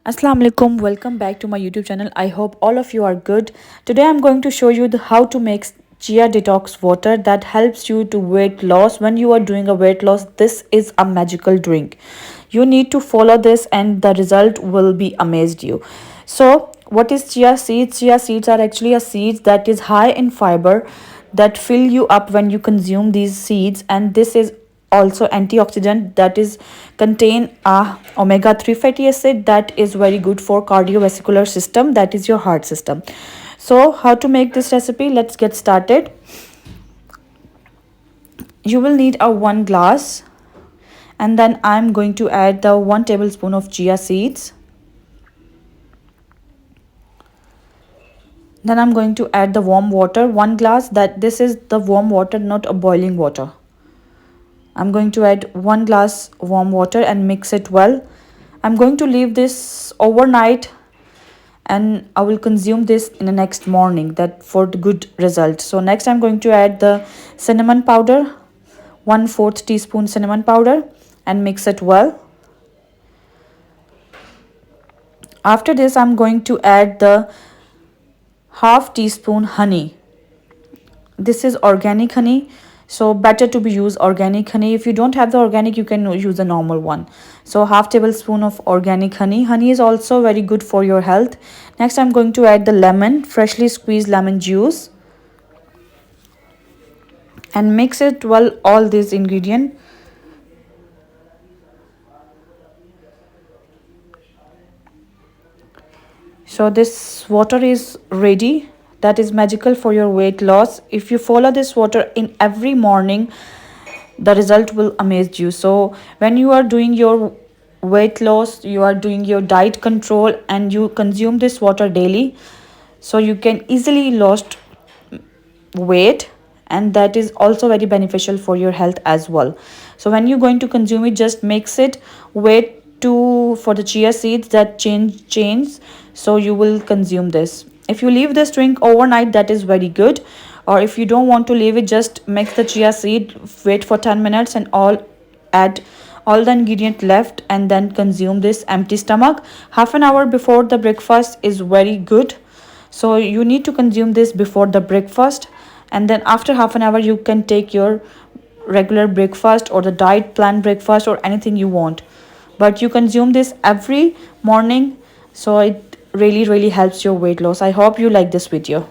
Assalamu alaikum, welcome back to my YouTube channel. I hope all of you are good. Today I'm going to show you how to make chia detox water that helps you to weight loss. When you are doing a weight loss, this is a magical drink. You need to follow this and the result will be amazed you. So what is chia seeds? Chia seeds are actually a seeds that is high in fiber that fill you up when you consume these seeds, and this is also antioxidant that is contain omega 3 fatty acid that is very good for cardiovascular system, that is your heart system. So how to make this recipe? Let's get started. You will need a 1 glass, and then I'm going to add the 1 tablespoon of chia seeds. Then I'm going to add the warm water, 1 glass. That this is the warm water, not a boiling water. I'm going to add 1 glass warm water and mix it well. I'm going to leave this overnight and I will consume this in the next morning, that for the good result. So next I'm going to add the cinnamon powder, 1/4 teaspoon cinnamon powder, and mix it well. After this I'm going to add the half teaspoon honey. This is organic honey, so better to be use organic honey. If you don't have the organic, you can use the normal one. So half tablespoon of organic honey is also very good for your health. Next I'm going to add the lemon, freshly squeezed lemon juice, and mix it well, all these ingredient. So this water is ready. That is magical for your weight loss. If you follow this water in every morning, the result will amaze you. So when you are doing your weight loss, you are doing your diet control, and you consume this water daily, so you can easily lose weight, and that is also very beneficial for your health as well. So when you're going to consume it, just mix it, wait to for the chia seeds that change, so you will consume this. If you leave this drink overnight, that is very good, or if you don't want to leave it, just mix the chia seed, wait for 10 minutes, and add all the ingredient left, and then consume this empty stomach. Half an hour before the breakfast is very good, so you need to consume this before the breakfast, and then after half an hour you can take your regular breakfast or the diet plan breakfast or anything you want, but you consume this every morning, so it really helps your weight loss. I hope you like this video.